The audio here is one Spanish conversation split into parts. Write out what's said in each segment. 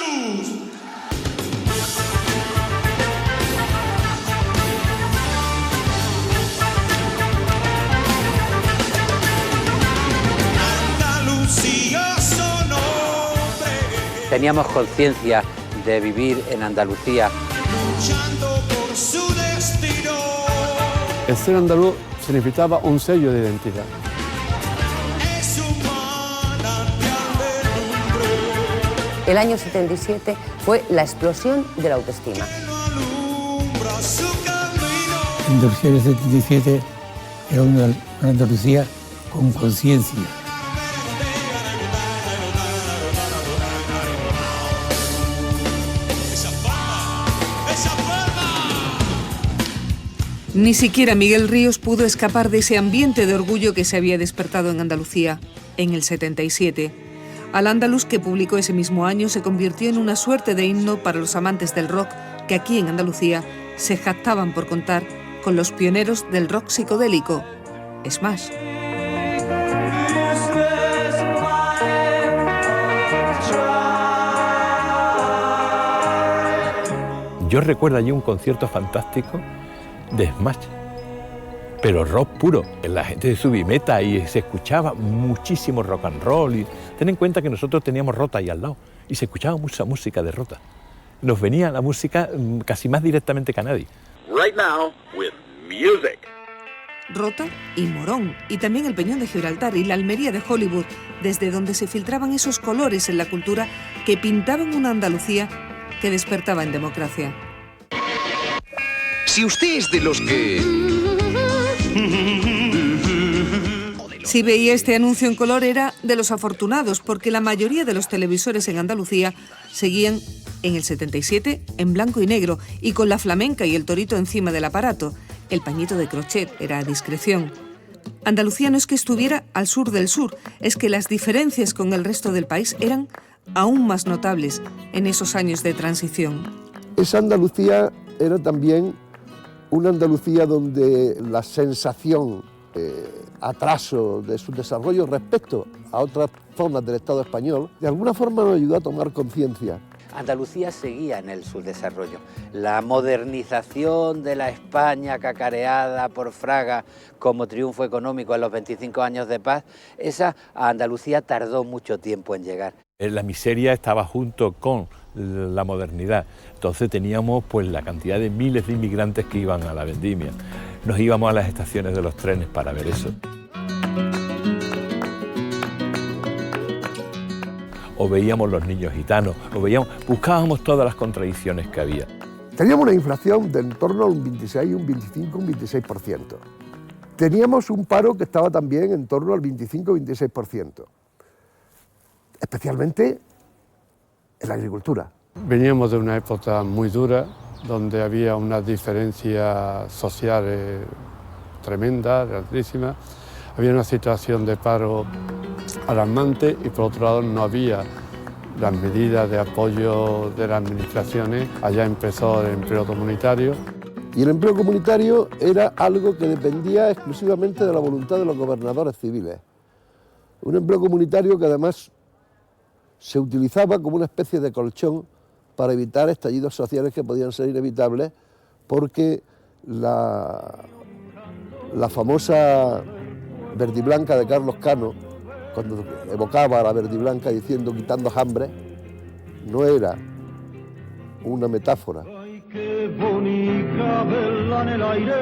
andaluz. Andalucía son hombres. Teníamos conciencia de vivir en Andalucía. Luchando por su destino. El ser andaluz significaba un sello de identidad. Es un manantial de lumbre. El año 77 fue la explosión de la autoestima. Que no alumbra su camino. Andalucía del 77 era una Andalucía con conciencia. Ni siquiera Miguel Ríos pudo escapar de ese ambiente de orgullo que se había despertado en Andalucía, en el 77. Al Andaluz, que publicó ese mismo año, se convirtió en una suerte de himno para los amantes del rock que aquí en Andalucía se jactaban por contar con los pioneros del rock psicodélico, Smash. Yo recuerdo allí un concierto fantástico de Smash, pero rock puro. La gente de Subimeta y se escuchaba muchísimo rock and roll. Y ten en cuenta que nosotros teníamos Rota ahí al lado y se escuchaba mucha música de Rota. Nos venía la música casi más directamente que a nadie. Right now with music. Rota y Morón, y también el Peñón de Gibraltar y la Almería de Hollywood, desde donde se filtraban esos colores en la cultura que pintaban una Andalucía que despertaba en democracia. Si usted es de los que... Si veía este anuncio en color era de los afortunados, porque la mayoría de los televisores en Andalucía seguían en el 77 en blanco y negro y con la flamenca y el torito encima del aparato. El pañito de crochet era a discreción. Andalucía no es que estuviera al sur del sur, es que las diferencias con el resto del país eran aún más notables en esos años de transición. Esa Andalucía era también una Andalucía donde la sensación atraso de su desarrollo respecto a otras zonas del Estado español, de alguna forma nos ayudó a tomar conciencia. Andalucía seguía en el subdesarrollo. La modernización de la España cacareada por Fraga como triunfo económico en los 25 años de paz, esa a Andalucía tardó mucho tiempo en llegar. La miseria estaba junto con la modernidad. Entonces teníamos pues la cantidad de miles de inmigrantes que iban a la vendimia. Nos íbamos a las estaciones de los trenes para ver eso. O veíamos los niños gitanos, buscábamos todas las contradicciones que había. Teníamos una inflación de en torno a un 26, un 25, un 26%. Teníamos un paro que estaba también en torno al 25-26%, especialmente en la agricultura. Veníamos de una época muy dura, donde había unas diferencias sociales tremendas, grandísimas. Había una situación de paro alarmante y por otro lado no había las medidas de apoyo de las administraciones. Allá empezó el empleo comunitario. Y el empleo comunitario era algo que dependía exclusivamente de la voluntad de los gobernadores civiles. Un empleo comunitario que además se utilizaba como una especie de colchón para evitar estallidos sociales que podían ser inevitables, porque la famosa verdiblanca de Carlos Cano, cuando evocaba a la verdiblanca diciendo quitando hambre, no era una metáfora. Ay, qué bonita verla en el aire,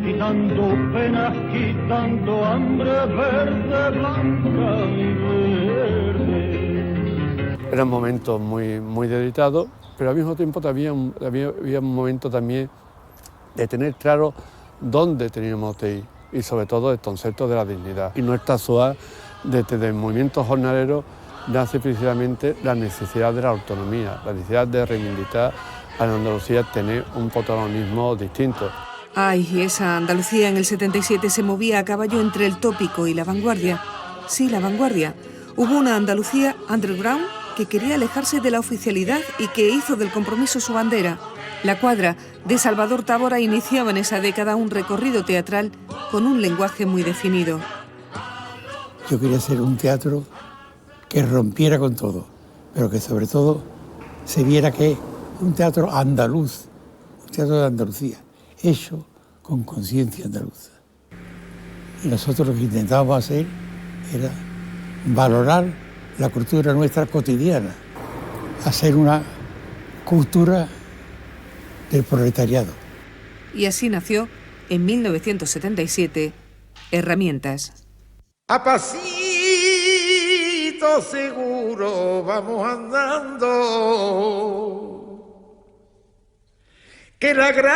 quitando penas, quitando hambre, verde, blanca y verde. Eran momentos muy dedicados, pero al mismo tiempo había un momento también de tener claro dónde teníamos que ir y sobre todo el concepto de la dignidad. Y nuestra SOA, desde el movimiento jornalero, nace precisamente la necesidad de la autonomía, la necesidad de reivindicar a la Andalucía tener un protagonismo distinto. Ay, y esa Andalucía en el 77 se movía a caballo entre el tópico y la vanguardia. Sí, la vanguardia. Hubo una Andalucía underground que quería alejarse de la oficialidad y que hizo del compromiso su bandera. La Cuadra de Salvador Tábora iniciaba en esa década un recorrido teatral con un lenguaje muy definido. Yo quería hacer un teatro que rompiera con todo, pero que sobre todo se viera que es un teatro andaluz, un teatro de Andalucía, hecho con conciencia andaluza. Y nosotros lo que intentábamos hacer era valorar la cultura nuestra cotidiana, hacer una cultura del proletariado. Y así nació, en 1977, Herramientas. A pasito seguro vamos andando, que la grasa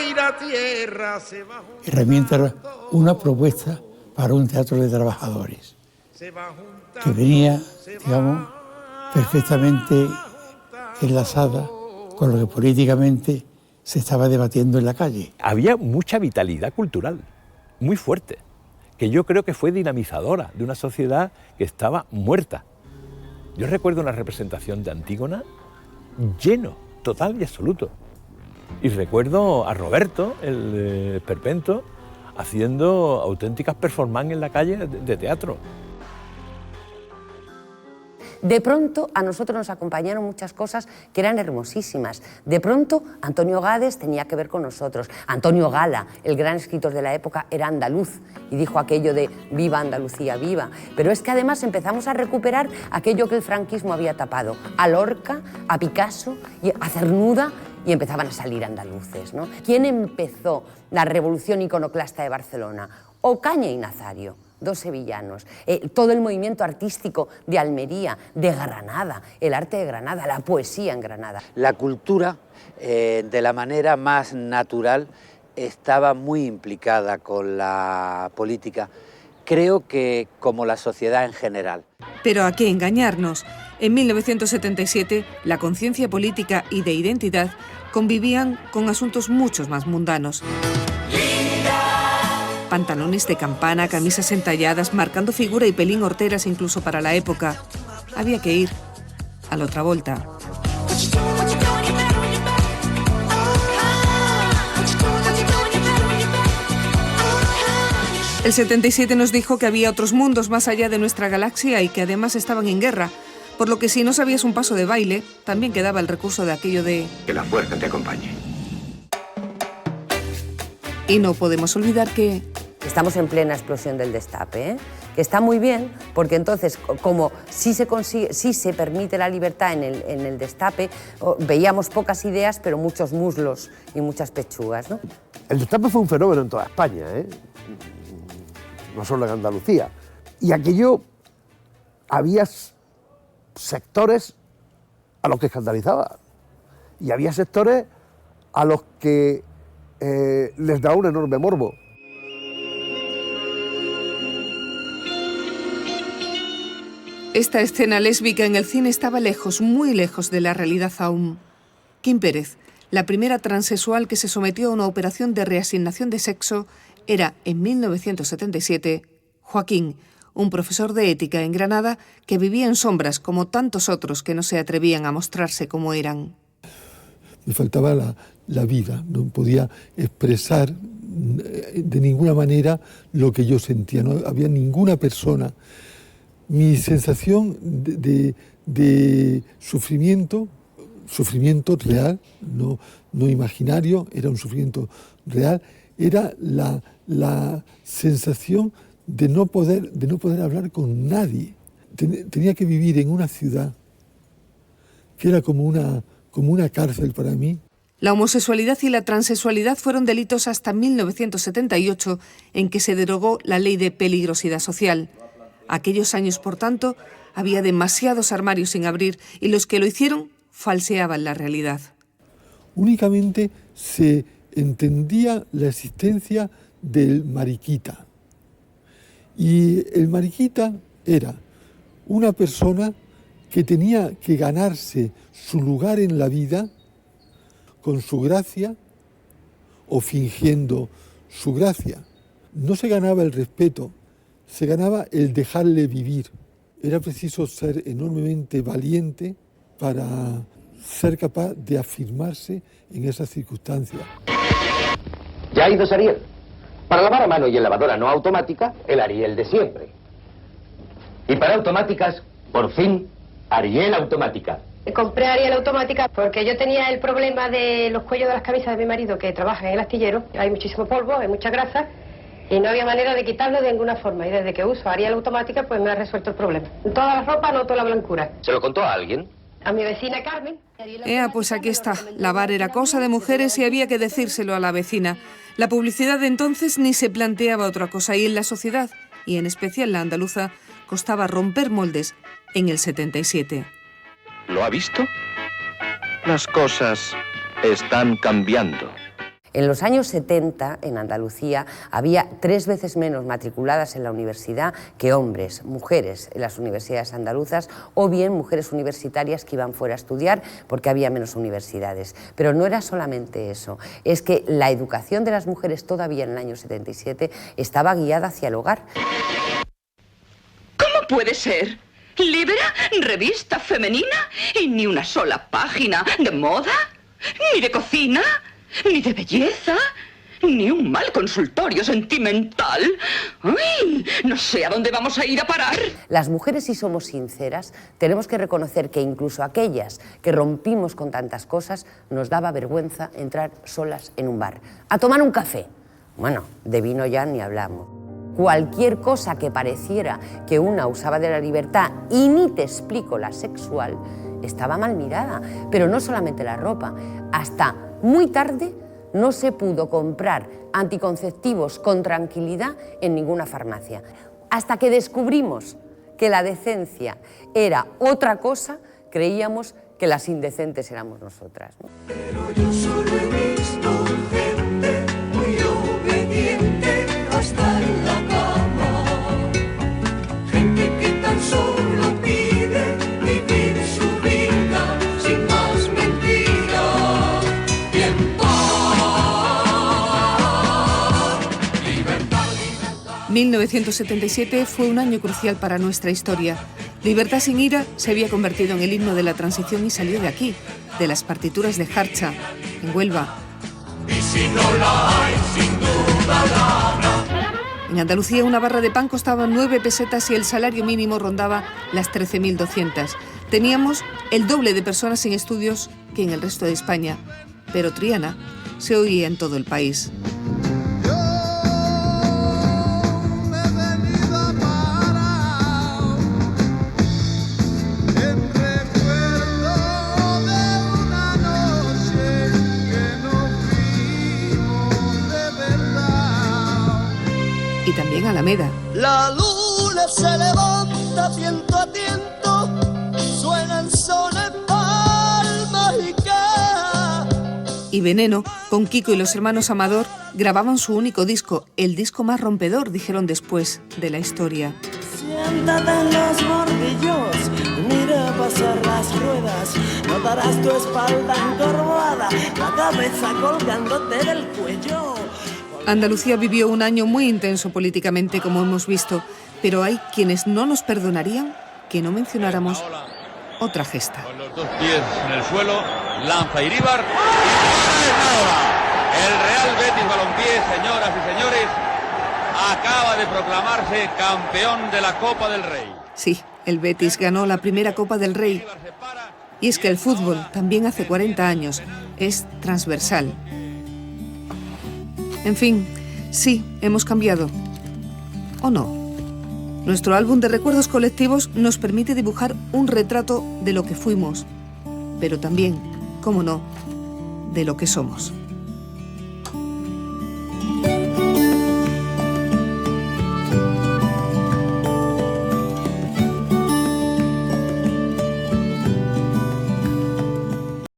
y la tierra se va juntando. Herramientas era una propuesta para un teatro de trabajadores, que venía, digamos, perfectamente enlazada con lo que políticamente se estaba debatiendo en la calle. Había mucha vitalidad cultural, muy fuerte, que yo creo que fue dinamizadora de una sociedad que estaba muerta. Yo recuerdo una representación de Antígona lleno, total y absoluto. Y recuerdo a Roberto, el esperpento, haciendo auténticas performances en la calle de teatro. De pronto a nosotros nos acompañaron muchas cosas que eran hermosísimas. De pronto Antonio Gades tenía que ver con nosotros. Antonio Gala, el gran escritor de la época, era andaluz y dijo aquello de viva Andalucía, viva. Pero es que además empezamos a recuperar aquello que el franquismo había tapado. A Lorca, a Picasso, y a Cernuda, y empezaban a salir andaluces, ¿no? ¿Quién empezó la revolución iconoclasta de Barcelona? Ocaña y Nazario. Dos sevillanos, todo el movimiento artístico de Almería, de Granada, el arte de Granada, la poesía en Granada. La cultura, de la manera más natural, estaba muy implicada con la política, creo que como la sociedad en general. Pero ¿a qué engañarnos? En 1977, la conciencia política y de identidad convivían con asuntos mucho más mundanos. Pantalones de campana, camisas entalladas, marcando figura y pelín horteras incluso para la época. Había que ir a la otra vuelta. El 77 nos dijo que había otros mundos más allá de nuestra galaxia y que además estaban en guerra, por lo que si no sabías un paso de baile, también quedaba el recurso de aquello de... Que la fuerza te acompañe. Y no podemos olvidar que... Estamos en plena explosión del destape, que está muy bien, porque entonces, como sí se permite la libertad en el destape, veíamos pocas ideas, pero muchos muslos y muchas pechugas, ¿no? El destape fue un fenómeno en toda España, no solo en Andalucía. Y aquello, había sectores a los que escandalizaba, y había sectores a los que les daba un enorme morbo. Esta escena lésbica en el cine estaba lejos, muy lejos de la realidad aún. Kim Pérez, la primera transexual que se sometió a una operación de reasignación de sexo, era, en 1977, Joaquín, un profesor de ética en Granada que vivía en sombras como tantos otros que no se atrevían a mostrarse como eran. Me faltaba la vida, no podía expresar de ninguna manera lo que yo sentía, no había ninguna persona. Mi sensación de sufrimiento real, no imaginario, era un sufrimiento real, era la sensación de no poder hablar con nadie. Tenía que vivir en una ciudad que era como una cárcel para mí. La homosexualidad y la transexualidad fueron delitos hasta 1978, en que se derogó la ley de peligrosidad social. Aquellos años, por tanto, había demasiados armarios sin abrir y los que lo hicieron falseaban la realidad. Únicamente se entendía la existencia del mariquita. Y el mariquita era una persona que tenía que ganarse su lugar en la vida con su gracia o fingiendo su gracia. No se ganaba el respeto, se ganaba el dejarle vivir. Era preciso ser enormemente valiente para ser capaz de afirmarse en esas circunstancias. Ya hay dos Ariel. Para lavar a mano y en lavadora no automática, el Ariel de siempre. Y para automáticas, Por fin, Ariel Automática. Compré Ariel Automática porque yo tenía el problema de los cuellos de las camisas de mi marido que trabaja en el astillero. Hay muchísimo polvo, hay mucha grasa y no había manera de quitarlo de ninguna forma. Y desde que uso Ariel Automática pues me ha resuelto el problema. En toda la ropa noto la blancura. ¿Se lo contó a alguien? A mi vecina Carmen. Pues aquí está. Lavar era cosa de mujeres y había que decírselo a la vecina. La publicidad de entonces ni se planteaba otra cosa y en la sociedad, y en especial la andaluza, costaba romper moldes en el 77. ¿Lo ha visto? Las cosas están cambiando. En los años 70, en Andalucía, había 3 veces menos matriculadas en la universidad que hombres, mujeres en las universidades andaluzas, o bien mujeres universitarias que iban fuera a estudiar porque había menos universidades. Pero no era solamente eso, es que la educación de las mujeres todavía en el año 77 estaba guiada hacia el hogar. ¿Cómo puede ser? ¿Libera? ¿Revista femenina? ¿Y ni una sola página de moda? ¿Ni de cocina? ¿Ni de belleza? ¿Ni un mal consultorio sentimental? ¡Ay! No sé a dónde vamos a ir a parar. Las mujeres, si somos sinceras, tenemos que reconocer que incluso aquellas que rompimos con tantas cosas, nos daba vergüenza entrar solas en un bar, a tomar un café. Bueno, de vino ya ni hablamos. Cualquier cosa que pareciera que una usaba de la libertad, y ni te explico la sexual, estaba mal mirada. Pero no solamente la ropa, hasta muy tarde no se pudo comprar anticonceptivos con tranquilidad en ninguna farmacia. Hasta que descubrimos que la decencia era otra cosa, creíamos que las indecentes éramos nosotras, ¿no? Pero yo solo he visto gente muy obediente hasta en la cama. Gente que tan solo pide vivir su vida sin más mentira. Y en paz. Libertad, libertad. 1977 fue un año crucial para nuestra historia. Libertad sin ira se había convertido en el himno de la transición y salió de aquí, de las partituras de Jarcha, en Huelva. Y si no la hay, sin duda la habrá. En Andalucía una barra de pan costaba 9 pesetas y el salario mínimo rondaba las 13.200. Teníamos el doble de personas sin estudios que en el resto de España, pero Triana se oía en todo el país. Y también Alameda. La luna se levanta tiento a tiento, suenan sones, palmas y ca. Y Veneno, con Kiko y los hermanos Amador, grababan su único disco, el disco más rompedor, dijeron después, de la historia. Siéntate en los bordillos, mira pasar las ruedas, notarás tu espalda encorvada, la cabeza colgándote del cuello. Andalucía vivió un año muy intenso políticamente, como hemos visto, pero hay quienes no nos perdonarían que no mencionáramos otra gesta. Con los 2 pies en el suelo, lanza Iríbar. El Real Betis Balompié, señoras y señores, acaba de proclamarse campeón de la Copa del Rey. Sí, el Betis ganó la primera Copa del Rey. Y es que el fútbol, también hace 40 años, es transversal. En fin, sí, hemos cambiado. ¿O no? Nuestro álbum de recuerdos colectivos nos permite dibujar un retrato de lo que fuimos, pero también, cómo no, de lo que somos.